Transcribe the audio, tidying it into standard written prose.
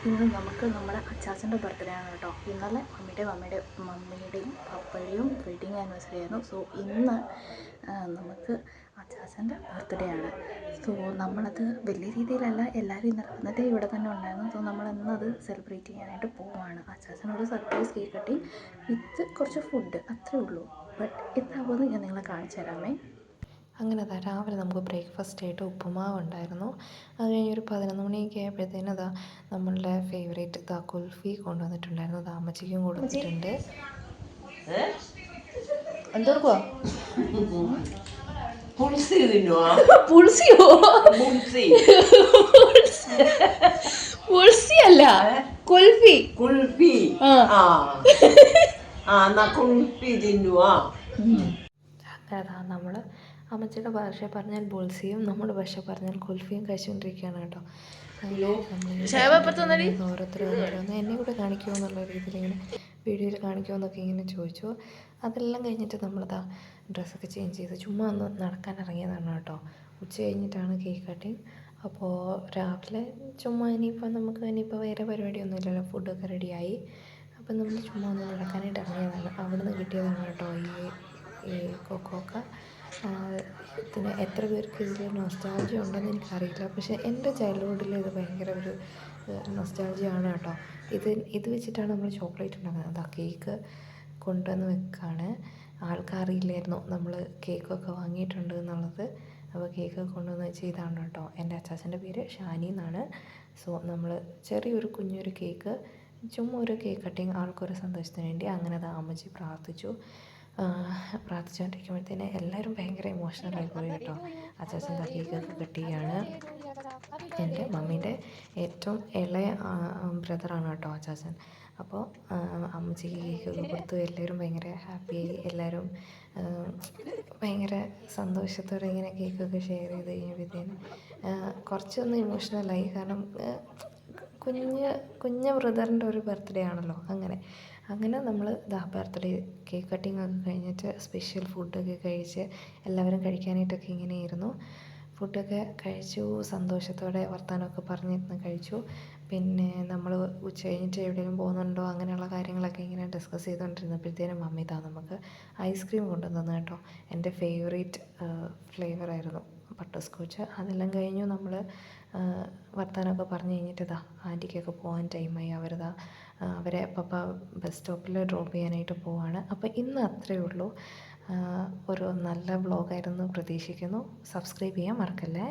ഇന്ന് നമുക്ക് നമ്മുടെ അച്ചാച്ചൻ്റെ ബർത്ത്ഡേ ആണ് കേട്ടോ. ഇന്നലെ മമ്മിയുടെയും പപ്പയുടെയും വെഡിങ് ആനിവേഴ്സറി ആയിരുന്നു. സോ ഇന്ന് നമുക്ക് അച്ചാച്ചൻ്റെ ബർത്ത്ഡേ ആണ്. സോ നമ്മളത് വലിയ രീതിയിലല്ല, എല്ലാവരും ഇന്നത്തെ ഇവിടെ തന്നെ ഉണ്ടായിരുന്നു. സോ നമ്മൾ ഇന്നത് സെലിബ്രേറ്റ് ചെയ്യാനായിട്ട് പോവുകയാണ്. അച്ചാച്ചനൊരു സർപ്രൈസ് കേക്ക് കട്ടിങ് വിത്ത് കുറച്ച് ഫുഡ്, അത്രേ ഉള്ളൂ. ബട്ട് എന്താകുമെന്ന് ഞാൻ നിങ്ങളെ കാണിച്ചു തരാമേ. അങ്ങനെ രാവിലെ നമുക്ക് ബ്രേക്ക്ഫാസ്റ്റ് ആയിട്ട് ഉപ്പുമാവ് ഉണ്ടായിരുന്നു. അത് കഴിഞ്ഞൊരു 11 മണിയൊക്കെ ആയപ്പോഴത്തേനും നമ്മളുടെ ഫേവറേറ്റ് കുൽഫി കൊണ്ടുവന്നിട്ടുണ്ടായിരുന്നു. അമ്മച്ചിക്കും കൊടുത്തിട്ടുണ്ട്. എന്തെടുക്കുവാ? അല്ല കുൽഫി. അതാ നമ്മൾ അമ്മച്ചിയുടെ ഭാഷ പറഞ്ഞാൽ ബുൾസിയും നമ്മുടെ ഭാഷ പറഞ്ഞാൽ കുൽഫിയും കഴിച്ചുകൊണ്ടിരിക്കുകയാണ് കേട്ടോ. ഓരോരുത്തരോന്ന് എന്നെ കൂടെ കാണിക്കുമോ എന്നുള്ള രീതിയിൽ ഇങ്ങനെ വീഡിയോയിൽ കാണിക്കുമോ എന്നൊക്കെ ഇങ്ങനെ ചോദിച്ചു. അതെല്ലാം കഴിഞ്ഞിട്ട് ഡ്രസ്സൊക്കെ ചേഞ്ച് ചെയ്ത് ചുമ്മാ ഒന്ന് നടക്കാൻ ഇറങ്ങിയതാണ് കേട്ടോ. ഉച്ച കഴിഞ്ഞിട്ടാണ് കേക്ക് കട്ടിങ്. അപ്പോൾ രാവിലെ ചുമ്മാ ഇനിയിപ്പോൾ വേറെ പരിപാടിയൊന്നും ഇല്ലല്ലോ, ഫുഡൊക്കെ റെഡിയായി. അപ്പം നമ്മൾ ചുമ്മാ ഒന്ന് നടക്കാനായിട്ട് ഇറങ്ങിയതാണ്. അവിടെ നിന്ന് കിട്ടിയതാണ് കേട്ടോ ഈ കൊക്കോക്ക. ഇതിന് എത്ര പേർക്ക് ഇതിൽ നൊസ്റ്റാൾജിയ ഉണ്ടെന്ന് എനിക്കറിയില്ല, പക്ഷേ എൻ്റെ ചൈൽഡ്ഹുഡിൽ ഇത് ഭയങ്കര ഒരു നൊസ്റ്റാൾജിയ ആണ് കേട്ടോ. ഇത് വെച്ചിട്ടാണ് നമ്മൾ ചോക്ലേറ്റ് ഉണ്ടാക്കുന്നത്. കേക്ക് കൊണ്ടുവന്ന് വെക്കുകയാണ്. ആൾക്കറിയില്ലായിരുന്നു നമ്മൾ കേക്കൊക്കെ വാങ്ങിയിട്ടുണ്ട് എന്നുള്ളത്. അപ്പോൾ കേക്ക് കൊണ്ടുവന്ന് വെച്ച് ഇതാണ് കേട്ടോ. എൻ്റെ അച്ചാച്ചൻ്റെ പേര് ഷാനി എന്നാണ്. സോ നമ്മൾ ചെറിയൊരു കുഞ്ഞൊരു കേക്ക്, ചുമ്മാ ഒരു കേക്ക് കട്ടിങ്, ആൾക്കൊരു സന്തോഷത്തിന് വേണ്ടി. അങ്ങനെ അമ്മച്ചി പ്രാർത്ഥിച്ചുകൊണ്ടിരിക്കുമ്പോഴത്തേന് എല്ലാവരും ഭയങ്കര ഇമോഷണലായി പോയി കേട്ടോ. അച്ചാച്ചൻ കേക്കൊക്കെ കട്ട് ചെയ്യാണ്. എൻ്റെ മമ്മീൻ്റെ ഏറ്റവും ഇളയ ബ്രദറാണ് കേട്ടോ അച്ചാച്ചൻ. അപ്പോൾ അമ്മച്ചിക്ക് കേക്കൊക്കെ കൊടുത്തു. എല്ലാവരും ഭയങ്കര ഹാപ്പിയായി. എല്ലാവരും ഭയങ്കര സന്തോഷത്തോടെ ഇങ്ങനെ കേക്കൊക്കെ ഷെയർ ചെയ്ത് കഴിഞ്ഞപ്പോഴത്തേന് കുറച്ചൊന്ന് ഇമോഷണലായി. കാരണം കുഞ്ഞ ബ്രദറിൻ്റെ ഒരു ബർത്ത്ഡേ ആണല്ലോ. അങ്ങനെ നമ്മൾ ബർത്ത്ഡേ കേക്ക് കട്ടിങ് ഒക്കെ കഴിഞ്ഞിട്ട് സ്പെഷ്യൽ ഫുഡൊക്കെ കഴിച്ച് എല്ലാവരും കഴിക്കാനായിട്ടൊക്കെ ഇങ്ങനെയായിരുന്നു. ഫുഡൊക്കെ കഴിച്ചു, സന്തോഷത്തോടെ വർത്തമാനമൊക്കെ പറഞ്ഞിരുന്ന് കഴിച്ചു. പിന്നെ നമ്മൾ ഉച്ച കഴിഞ്ഞിട്ട് എവിടെയെങ്കിലും പോകുന്നുണ്ടോ അങ്ങനെയുള്ള കാര്യങ്ങളൊക്കെ ഇങ്ങനെ ഡിസ്കസ് ചെയ്തുകൊണ്ടിരുന്നപ്പോഴത്തേനും മമ്മി നമുക്ക് ഐസ്ക്രീം കൊണ്ടുവന്നു കേട്ടോ. എൻ്റെ ഫേവറേറ്റ് ഫ്ലേവറായിരുന്നു ബട്ടർ സ്കോച്ച്. അതെല്ലാം കഴിഞ്ഞു നമ്മൾ വർത്തമാനമൊക്കെ പറഞ്ഞു കഴിഞ്ഞിട്ട് ആൻറ്റിക്കൊക്കെ പോകാൻ ടൈമായി. അവരെ പപ്പ ബസ് സ്റ്റോപ്പിൽ ഡ്രോപ്പ് ചെയ്യാനായിട്ട് പോവാണ്. അപ്പോൾ ഇന്ന് അത്രയേ ഉള്ളൂ. ഒരു നല്ല വ്ളോഗായിരുന്നു പ്രതീക്ഷിക്കുന്നു. സബ്സ്ക്രൈബ് ചെയ്യാൻ മറക്കല്ലേ.